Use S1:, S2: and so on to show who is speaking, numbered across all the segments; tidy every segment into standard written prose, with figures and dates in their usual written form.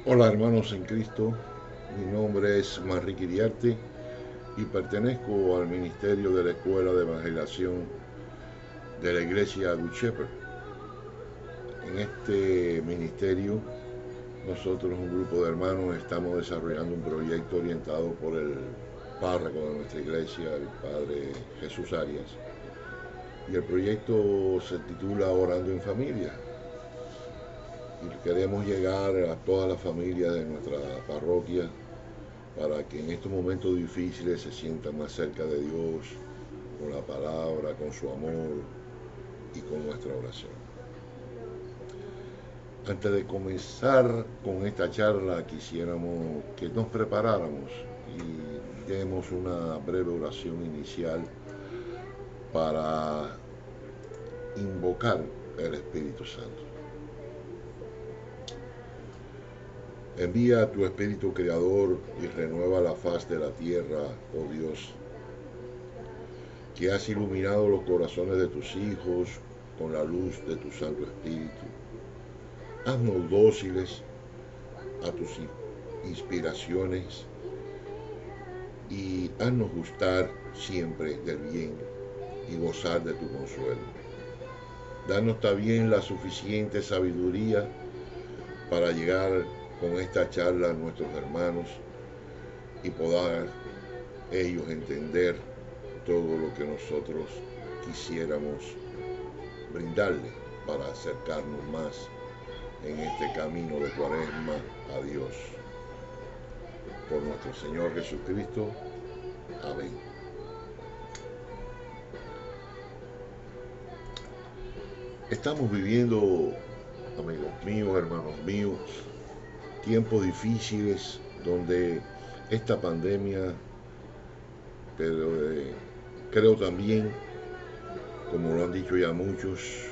S1: Hola hermanos en Cristo, mi nombre es Manrique Iriarte y pertenezco al ministerio de la Escuela de Evangelización de la Iglesia Good Shepherd. En este ministerio, nosotros, un grupo de hermanos, estamos desarrollando un proyecto orientado por el párroco de nuestra iglesia, el Padre Jesús Arias. Y el proyecto se titula Orando en Familia. Y queremos llegar a todas las familias de nuestra parroquia para que en estos momentos difíciles se sientan más cerca de Dios, con la palabra, con su amor y con nuestra oración. Antes de comenzar con esta charla, quisiéramos que nos preparáramos y demos una breve oración inicial para invocar el Espíritu Santo. Envía a tu Espíritu Creador y renueva la faz de la tierra, oh Dios, que has iluminado los corazones de tus hijos con la luz de tu Santo Espíritu. Haznos dóciles a tus inspiraciones y haznos gustar siempre del bien y gozar de tu consuelo. Danos también la suficiente sabiduría para llegar con esta charla a nuestros hermanos y poder ellos entender todo lo que nosotros quisiéramos brindarles para acercarnos más en este camino de Cuaresma a Dios. Por nuestro Señor Jesucristo. Amén. Estamos viviendo, amigos míos, hermanos míos, tiempos difíciles donde esta pandemia, pero creo también, como lo han dicho ya muchos,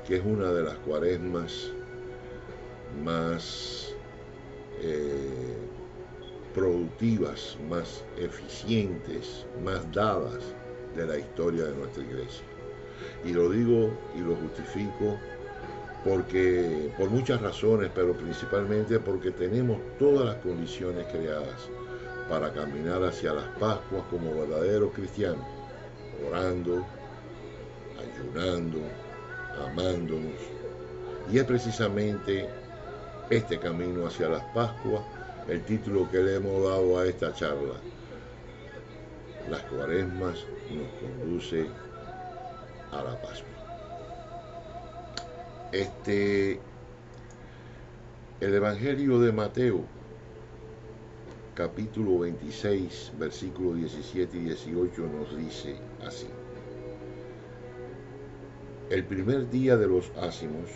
S1: que es una de las cuaresmas más productivas, más eficientes, más dadas de la historia de nuestra iglesia. Y lo digo y lo justifico porque por muchas razones, pero principalmente porque tenemos todas las condiciones creadas para caminar hacia las Pascuas como verdaderos cristianos, orando, ayunando, amándonos. Y es precisamente este camino hacia las Pascuas el título que le hemos dado a esta charla. Las cuaresmas nos conduce a la Pascua. El Evangelio de Mateo, capítulo 26, versículos 17 y 18 nos dice así. El primer día de los ácimos,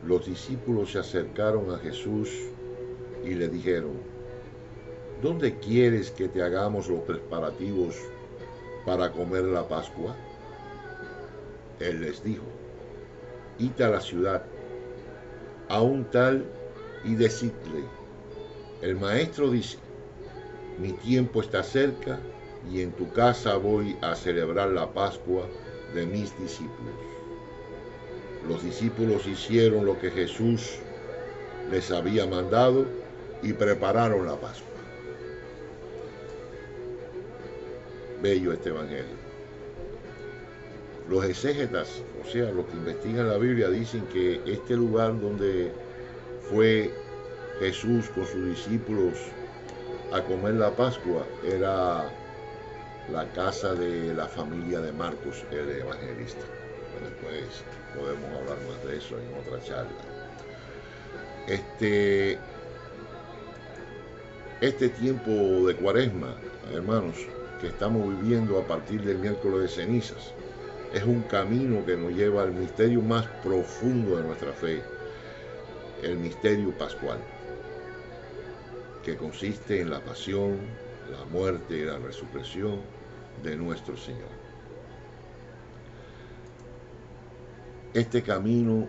S1: los discípulos se acercaron a Jesús y le dijeron: ¿Dónde quieres que te hagamos los preparativos para comer la Pascua? Él les dijo: Id a la ciudad, a un tal, y decidle: el maestro dice, mi tiempo está cerca y en tu casa voy a celebrar la Pascua de mis discípulos. Los discípulos hicieron lo que Jesús les había mandado y prepararon la Pascua. Bello este evangelio. Los exégetas, o sea, los que investigan la Biblia, dicen que este lugar donde fue Jesús con sus discípulos a comer la Pascua era la casa de la familia de Marcos, el evangelista. Después podemos hablar más de eso en otra charla. Este tiempo de Cuaresma, hermanos, que estamos viviendo a partir del miércoles de cenizas, es un camino que nos lleva al misterio más profundo de nuestra fe, el misterio pascual, que consiste en la pasión, la muerte y la resurrección de nuestro Señor. Este camino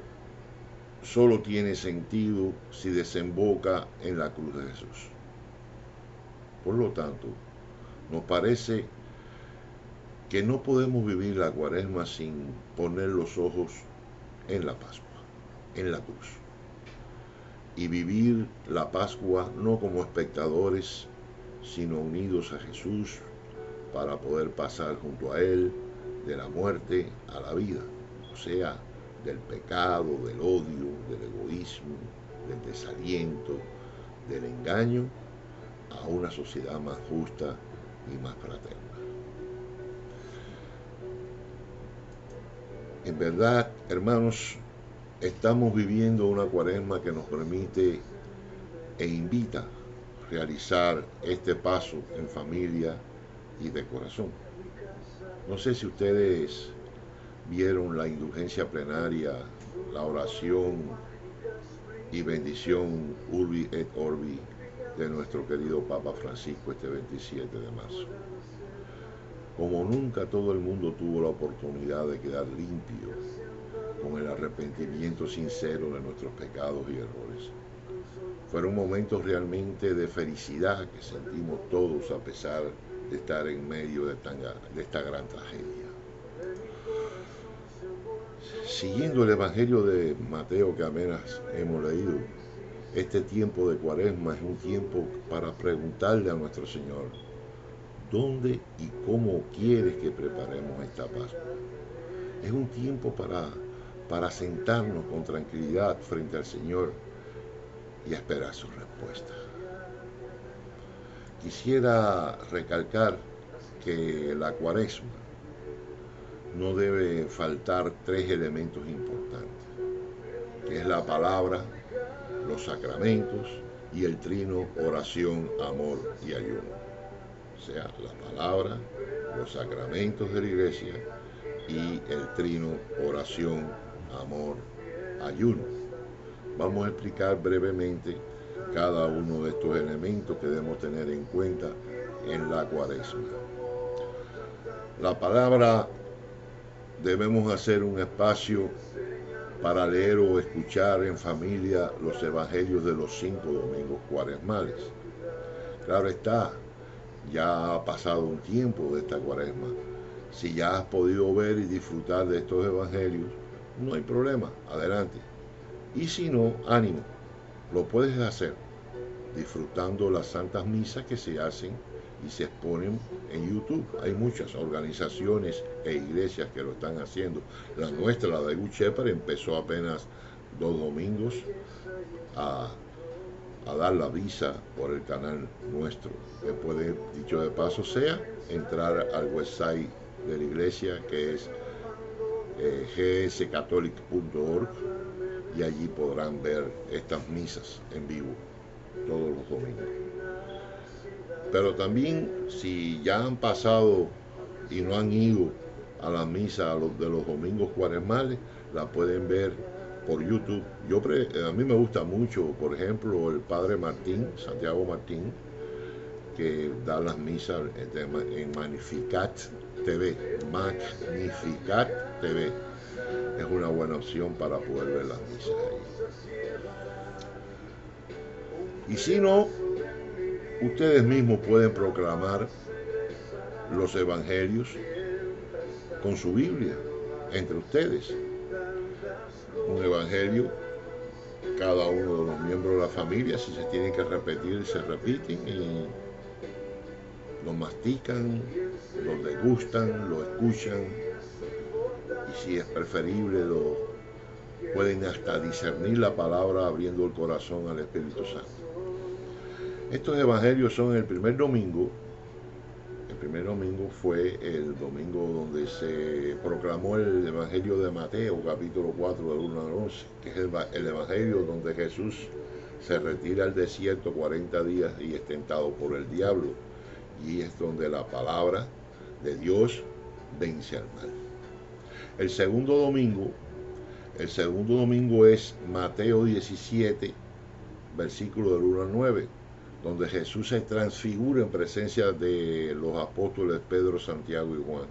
S1: solo tiene sentido si desemboca en la cruz de Jesús. Por lo tanto, nos parece que no podemos vivir la Cuaresma sin poner los ojos en la Pascua, en la cruz. y vivir la Pascua no como espectadores, sino unidos a Jesús para poder pasar junto a Él de la muerte a la vida, o sea, del pecado, del odio, del egoísmo, del desaliento, del engaño, a una sociedad más justa y más fraterna. En verdad, hermanos, estamos viviendo una cuaresma que nos permite e invita a realizar este paso en familia y de corazón. No sé si ustedes vieron la indulgencia plenaria, la oración y bendición Urbi et Orbi de nuestro querido Papa Francisco este 27 de marzo. Como nunca todo el mundo tuvo la oportunidad de quedar limpio con el arrepentimiento sincero de nuestros pecados y errores. Fueron momentos realmente de felicidad que sentimos todos a pesar de estar en medio de esta gran tragedia. Siguiendo el Evangelio de Mateo que apenas hemos leído, este tiempo de Cuaresma es un tiempo para preguntarle a nuestro Señor, ¿dónde y cómo quieres que preparemos esta Pascua? Es un tiempo para sentarnos con tranquilidad frente al Señor y esperar su respuesta. Quisiera recalcar que la Cuaresma no debe faltar tres elementos importantes, que es la palabra, los sacramentos y el trino oración, amor y ayuno. O sea, la palabra, los sacramentos de la iglesia y el trino oración, amor, ayuno. Vamos a explicar brevemente cada uno de estos elementos que debemos tener en cuenta en la Cuaresma. La palabra, debemos hacer un espacio para leer o escuchar en familia los evangelios de los 5 domingos cuaresmales. Claro está, ya ha pasado un tiempo de esta Cuaresma. Si ya has podido ver y disfrutar de estos evangelios, no hay problema, adelante. Y si no, ánimo, lo puedes hacer disfrutando las santas misas que se hacen y se exponen en YouTube. Hay muchas organizaciones e iglesias que lo están haciendo. La nuestra, la de Good Shepherd, empezó apenas 2 domingos a dar la visa por el canal nuestro, que puede, dicho de paso sea, entrar al website de la iglesia, que es gscatholic.org, y allí podrán ver estas misas en vivo todos los domingos. Pero también, si ya han pasado y no han ido a la misa de los domingos cuaresmales, la pueden ver por YouTube. A mí me gusta mucho, por ejemplo, el padre Martín, Santiago Martín, que da las misas en Magnificat TV. Magnificat TV es una buena opción para poder ver las misas ahí. Y si no, ustedes mismos pueden proclamar los evangelios con su Biblia entre ustedes. Un evangelio, cada uno de los miembros de la familia, si se tienen que repetir, se repiten y lo mastican, lo degustan, lo escuchan, y si es preferible, pueden hasta discernir la palabra abriendo el corazón al Espíritu Santo. Estos evangelios son el primer domingo. El primer domingo fue el domingo donde se proclamó el Evangelio de Mateo, capítulo 4, del 1 al 11, que es el Evangelio donde Jesús se retira al desierto 40 días y es tentado por el diablo. Y es donde la palabra de Dios vence al mal. El segundo domingo es Mateo 17, versículo del 1 al 9, donde Jesús se transfigura en presencia de los apóstoles Pedro, Santiago y Juan.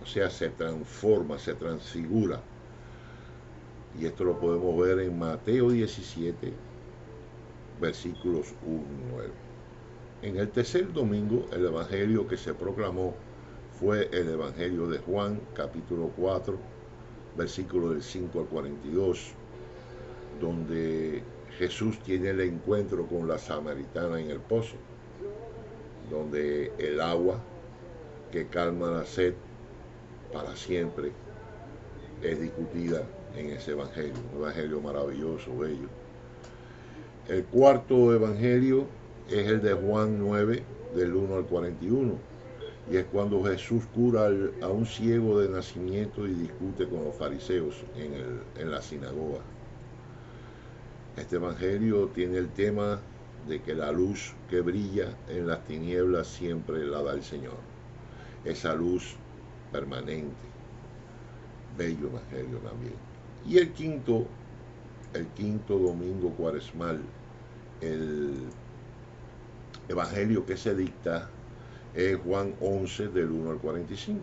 S1: O sea, se transforma, se transfigura. Y esto lo podemos ver en Mateo 17, versículos 1 y 9. En el tercer domingo, el evangelio que se proclamó fue el evangelio de Juan, capítulo 4, versículos del 5 al 42, donde Jesús tiene el encuentro con la samaritana en el pozo, donde el agua que calma la sed para siempre es discutida en ese evangelio, un evangelio maravilloso, bello. El cuarto evangelio es el de Juan 9, del 1 al 41, y es cuando Jesús cura a un ciego de nacimiento y discute con los fariseos en la sinagoga. Este evangelio tiene el tema de que la luz que brilla en las tinieblas siempre la da el Señor. Esa luz permanente. Bello evangelio también. Y el quinto domingo cuaresmal, el evangelio que se dicta es Juan 11 del 1 al 45.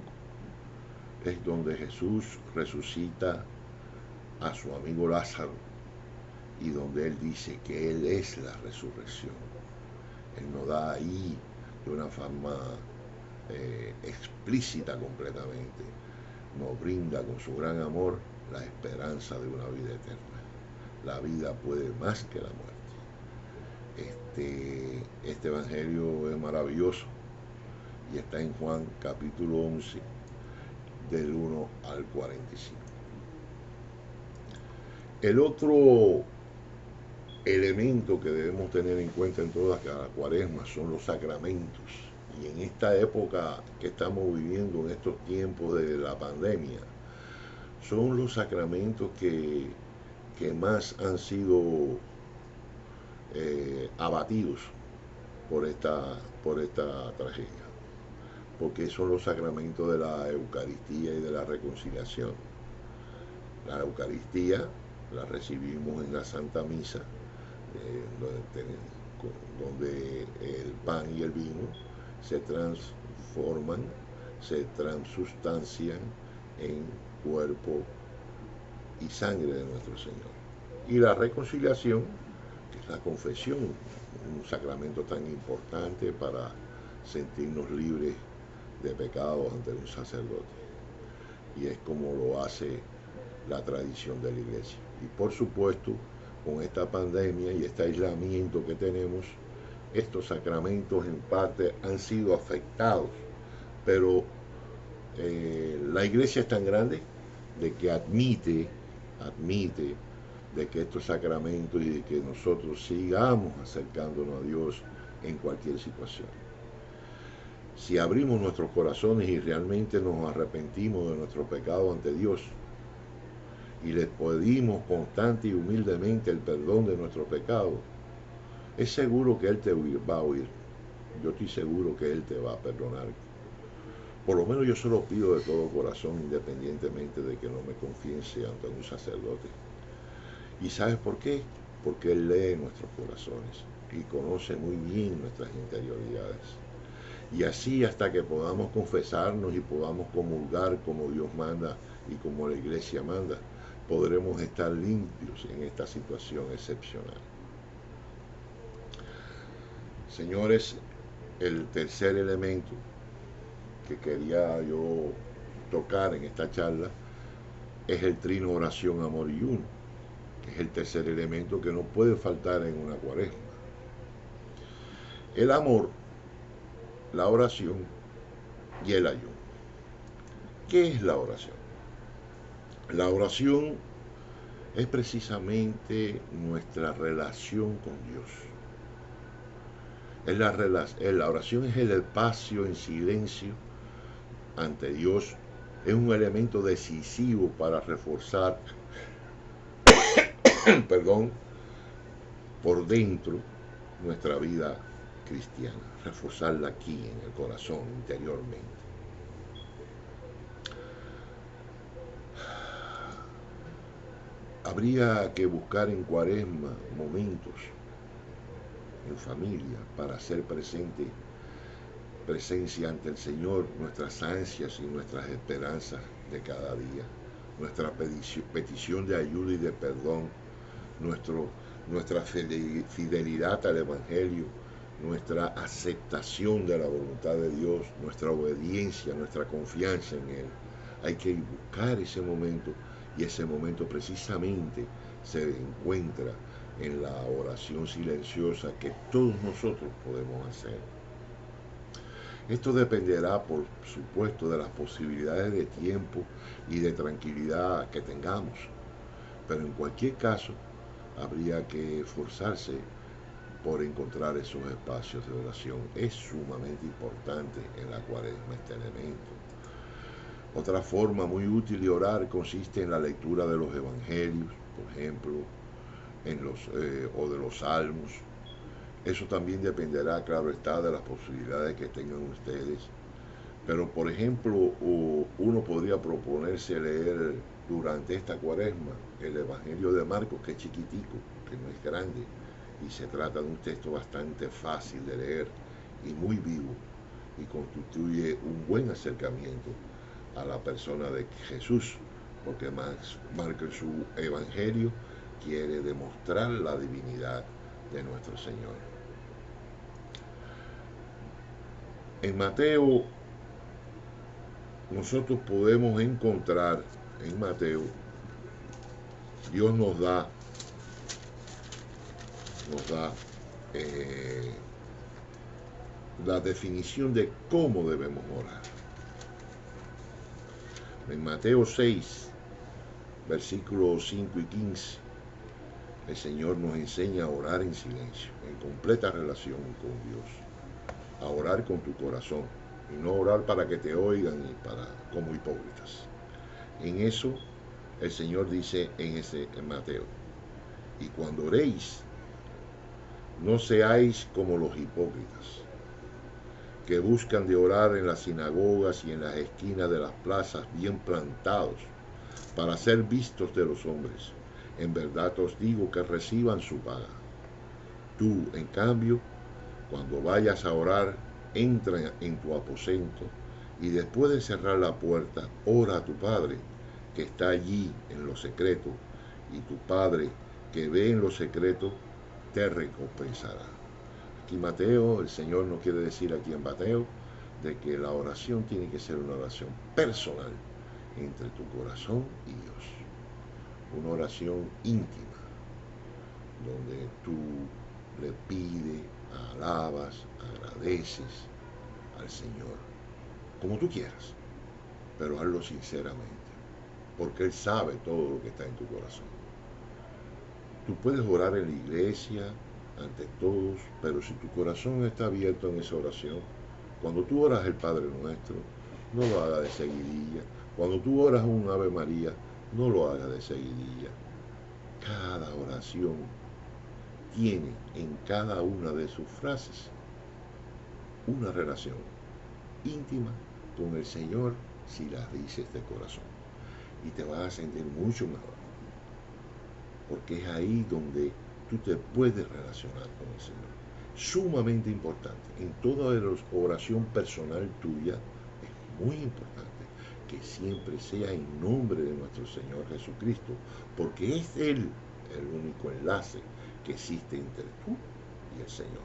S1: Es donde Jesús resucita a su amigo Lázaro y donde él dice que él es la resurrección. Él nos da ahí de una forma explícita completamente, nos brinda con su gran amor la esperanza de una vida eterna. La vida puede más que la muerte. Este evangelio es maravilloso y está en Juan capítulo 11 del 1 al 45. El otro elemento que debemos tener en cuenta en toda cada cuaresma son los sacramentos. Y en esta época que estamos viviendo, en estos tiempos de la pandemia, son los sacramentos que más han sido abatidos por esta tragedia, porque son los sacramentos de la Eucaristía y de la reconciliación. La Eucaristía la recibimos en la Santa Misa, donde el pan y el vino se transforman, se transustancian en cuerpo y sangre de nuestro Señor. Y la reconciliación, que es la confesión, un sacramento tan importante para sentirnos libres de pecados ante un sacerdote. Y es como lo hace la tradición de la Iglesia. Y por supuesto, con esta pandemia y este aislamiento que tenemos, estos sacramentos en parte han sido afectados, pero la Iglesia es tan grande de que admite de que estos sacramentos y de que nosotros sigamos acercándonos a Dios en cualquier situación. Si abrimos nuestros corazones y realmente nos arrepentimos de nuestro pecado ante Dios y le pedimos constante y humildemente el perdón de nuestro pecado, es seguro que Él te va a oír. Yo estoy seguro que Él te va a perdonar. Por lo menos yo se lo pido de todo corazón, independientemente de que no me confiese ante un sacerdote. ¿Y sabes por qué? Porque Él lee nuestros corazones y conoce muy bien nuestras interioridades. Y así hasta que podamos confesarnos y podamos comulgar como Dios manda y como la Iglesia manda, podremos estar limpios en esta situación excepcional. Señores, el tercer elemento que quería yo tocar en esta charla es el trino oración, amor y uno, que es el tercer elemento que no puede faltar en una cuaresma. El amor, la oración y el ayuno. ¿Qué es la oración? La oración es precisamente nuestra relación con Dios. La oración es el espacio en silencio ante Dios. Es un elemento decisivo para reforzar por dentro nuestra vida cristiana, reforzarla aquí en el corazón, interiormente. Habría que buscar en cuaresma momentos en familia para hacer presencia ante el Señor, nuestras ansias y nuestras esperanzas de cada día, nuestra petición de ayuda y de perdón, nuestra fidelidad al Evangelio, nuestra aceptación de la voluntad de Dios, nuestra obediencia, nuestra confianza en Él. Hay que buscar ese momento, y ese momento precisamente se encuentra en la oración silenciosa que todos nosotros podemos hacer. Esto dependerá, por supuesto, de las posibilidades de tiempo y de tranquilidad que tengamos, pero en cualquier caso habría que esforzarse por encontrar esos espacios de oración. Es sumamente importante en la Cuaresma este elemento. Otra forma muy útil de orar consiste en la lectura de los evangelios, por ejemplo, o de los salmos. Eso también dependerá, claro está, de las posibilidades que tengan ustedes. Pero, por ejemplo, uno podría proponerse leer durante esta Cuaresma el Evangelio de Marcos, que es chiquitico, que no es grande, y se trata de un texto bastante fácil de leer y muy vivo, y constituye un buen acercamiento a la persona de Jesús, porque Marcos en su Evangelio quiere demostrar la divinidad de nuestro Señor. En Mateo, nosotros podemos encontrar, en Mateo, Dios nos da la definición de cómo debemos orar. En Mateo 6, versículos 5 y 15, el Señor nos enseña a orar en silencio, en completa relación con Dios, a orar con tu corazón y no orar para que te oigan y como hipócritas. En eso el Señor dice en Mateo: y cuando oréis, no seáis como los hipócritas, que buscan de orar en las sinagogas y en las esquinas de las plazas bien plantados, para ser vistos de los hombres. En verdad os digo que reciban su paga. Tú, en cambio, cuando vayas a orar, entra en tu aposento y después de cerrar la puerta, ora a tu Padre, que está allí en lo secreto, y tu Padre, que ve en lo secreto, te recompensará. Aquí Mateo, el Señor nos quiere decir aquí en Mateo, de que la oración tiene que ser una oración personal entre tu corazón y Dios. Una oración íntima, donde tú le pides, alabas, agradeces al Señor, como tú quieras, pero hazlo sinceramente, porque Él sabe todo lo que está en tu corazón. Tú puedes orar en la iglesia, ante todos, pero si tu corazón está abierto en esa oración, cuando tú oras el Padre Nuestro, no lo hagas de seguidilla. Cuando tú oras un Ave María, no lo hagas de seguidilla. Cada oración tiene en cada una de sus frases una relación íntima con el Señor si las dices de corazón. Y te vas a sentir mucho mejor, porque es ahí donde tú te puedes relacionar con el Señor. Sumamente importante. En toda oración personal tuya es muy importante que siempre sea en nombre de nuestro Señor Jesucristo, porque es Él el único enlace que existe entre tú y el Señor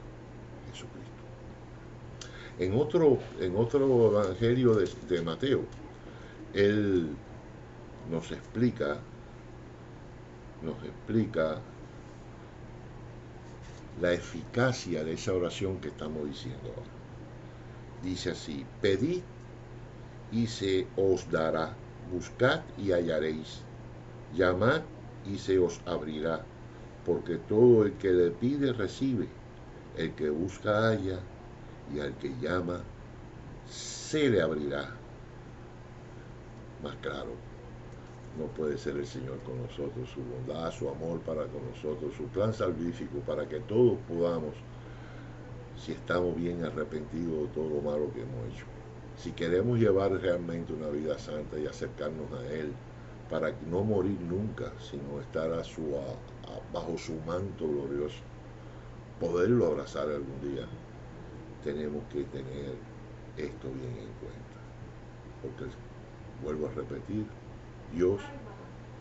S1: Jesucristo. En otro evangelio de Mateo, Él nos explica la eficacia de esa oración que estamos diciendo ahora. Dice así: pedid y se os dará, buscad y hallaréis, llamad y se os abrirá, porque todo el que le pide recibe, el que busca halla, y al que llama se le abrirá. Más claro no puede ser el Señor con nosotros, su bondad, su amor para con nosotros, su plan salvífico para que todos podamos, si estamos bien arrepentidos de todo lo malo que hemos hecho, si queremos llevar realmente una vida santa y acercarnos a Él, para no morir nunca, sino estar bajo su manto glorioso, poderlo abrazar algún día, tenemos que tener esto bien en cuenta, porque vuelvo a repetir, Dios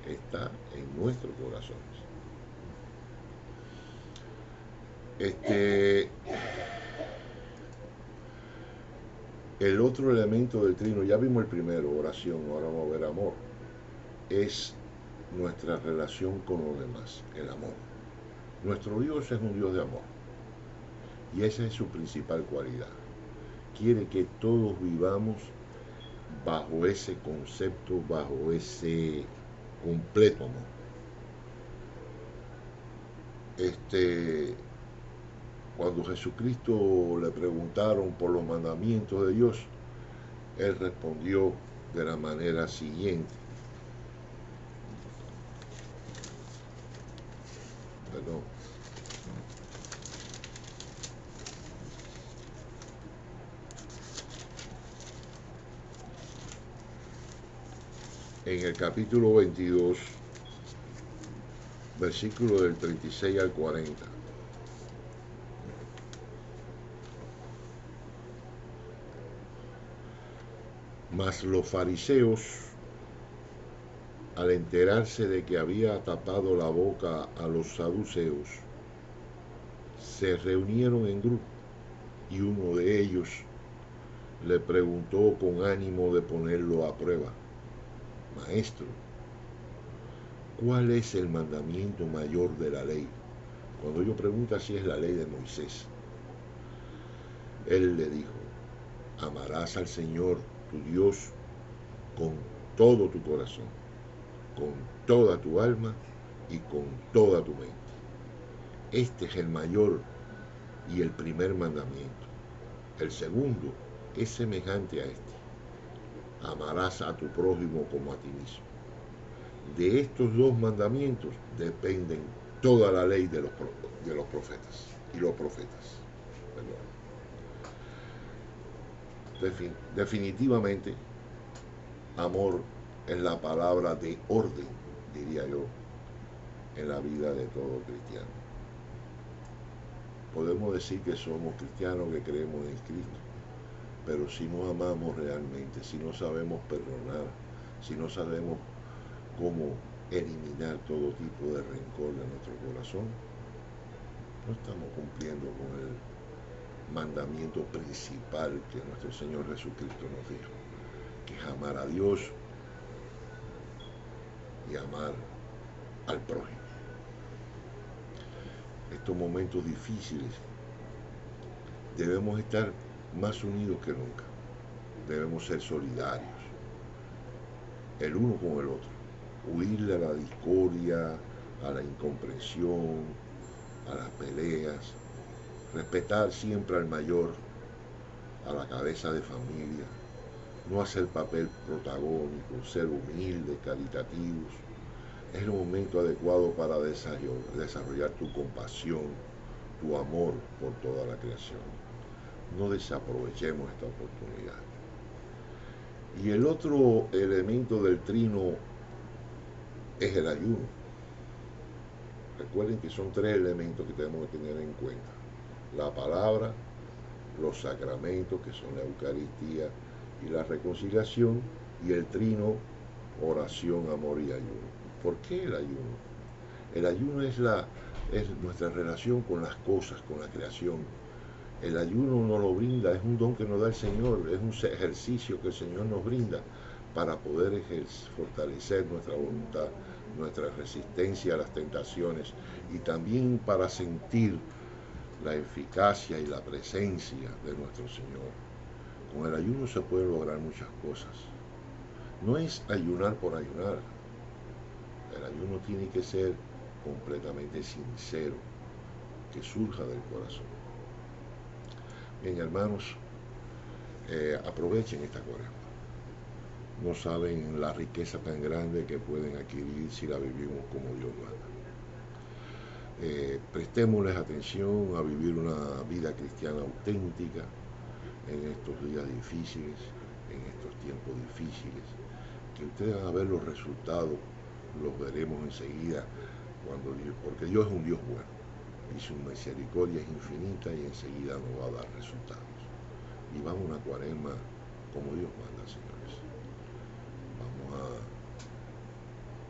S1: está en nuestros corazones. El otro elemento del trino, ya vimos el primero, oración, ahora vamos a ver amor, es nuestra relación con los demás, el amor. Nuestro Dios es un Dios de amor y esa es su principal cualidad. Quiere que todos vivamos bajo ese concepto, bajo ese completo amor. Cuando Jesucristo le preguntaron por los mandamientos de Dios, él respondió de la manera siguiente. Perdón. En el capítulo 22, versículo del 36 al 40. Mas los fariseos, al enterarse de que había tapado la boca a los saduceos, se reunieron en grupo y uno de ellos le preguntó con ánimo de ponerlo a prueba: Maestro, ¿cuál es el mandamiento mayor de la ley? Cuando yo pregunto si es la ley de Moisés, él le dijo: amarás al Señor tu Dios con todo tu corazón, con toda tu alma y con toda tu mente. Este es el mayor y el primer mandamiento. El segundo es semejante a este: amarás a tu prójimo como a ti mismo. De estos dos mandamientos dependen toda la ley de los profetas y los profetas. Definitivamente, amor es la palabra de orden, diría yo, en la vida de todo cristiano. Podemos decir que somos cristianos, que creemos en Cristo, pero si no amamos realmente, si no sabemos perdonar, si no sabemos cómo eliminar todo tipo de rencor de nuestro corazón, no estamos cumpliendo con el mandamiento principal que nuestro Señor Jesucristo nos dijo, que es amar a Dios y amar al prójimo. Estos momentos difíciles debemos estar más unidos que nunca. Debemos ser solidarios, el uno con el otro, huirle a la discordia, a la incomprensión, a las peleas, respetar siempre al mayor, a la cabeza de familia, no hacer papel protagónico, ser humildes, caritativos. Es el momento adecuado para desarrollar tu compasión, tu amor por toda la creación. No desaprovechemos esta oportunidad. Y el otro elemento del trino es el ayuno. Recuerden que son tres elementos que tenemos que tener en cuenta: la palabra, los sacramentos, que son la Eucaristía y la reconciliación, y el trino, oración, amor y ayuno. ¿Por qué el ayuno? El ayuno es nuestra relación con las cosas, con la creación. El ayuno nos lo brinda, es un don que nos da el Señor, es un ejercicio que el Señor nos brinda para poder fortalecer nuestra voluntad, nuestra resistencia a las tentaciones y también para sentir la eficacia y la presencia de nuestro Señor. Con el ayuno se pueden lograr muchas cosas. No es ayunar por ayunar. El ayuno tiene que ser completamente sincero, que surja del corazón. Bien, hermanos, aprovechen esta cuaresma. No saben la riqueza tan grande que pueden adquirir si la vivimos como Dios manda. Prestémosles atención a vivir una vida cristiana auténtica en estos días difíciles, en estos tiempos difíciles, que ustedes van a ver los resultados, los veremos enseguida, porque Dios es un Dios bueno y su misericordia es infinita y enseguida nos va a dar resultados. Y vamos a una cuaresma como Dios manda, señores. Vamos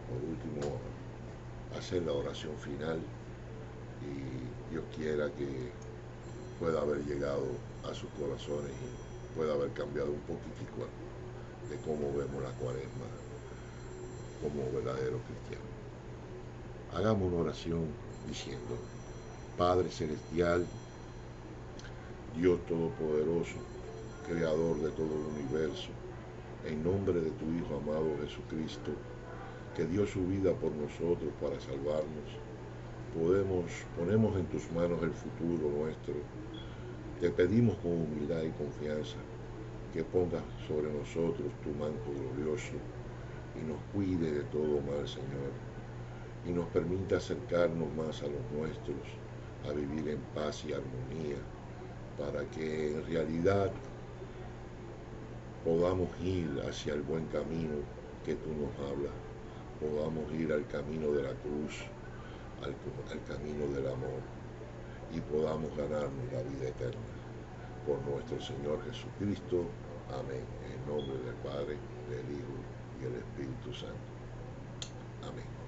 S1: por último, a hacer la oración final y Dios quiera que pueda haber llegado a sus corazones y pueda haber cambiado un poquitico de cómo vemos la cuaresma como verdaderos cristianos. Hagamos una oración diciendo: Padre Celestial, Dios Todopoderoso, Creador de todo el universo, en nombre de tu Hijo amado Jesucristo, que dio su vida por nosotros para salvarnos, ponemos en tus manos el futuro nuestro. Te pedimos con humildad y confianza que pongas sobre nosotros tu manto glorioso y nos cuide de todo mal, Señor, y nos permita acercarnos más a los nuestros, a vivir en paz y armonía, para que en realidad podamos ir hacia el buen camino que tú nos hablas, podamos ir al camino de la cruz, al camino del amor, y podamos ganarnos la vida eterna. Por nuestro Señor Jesucristo. Amén. En nombre del Padre, del Hijo y del Espíritu Santo. Amén.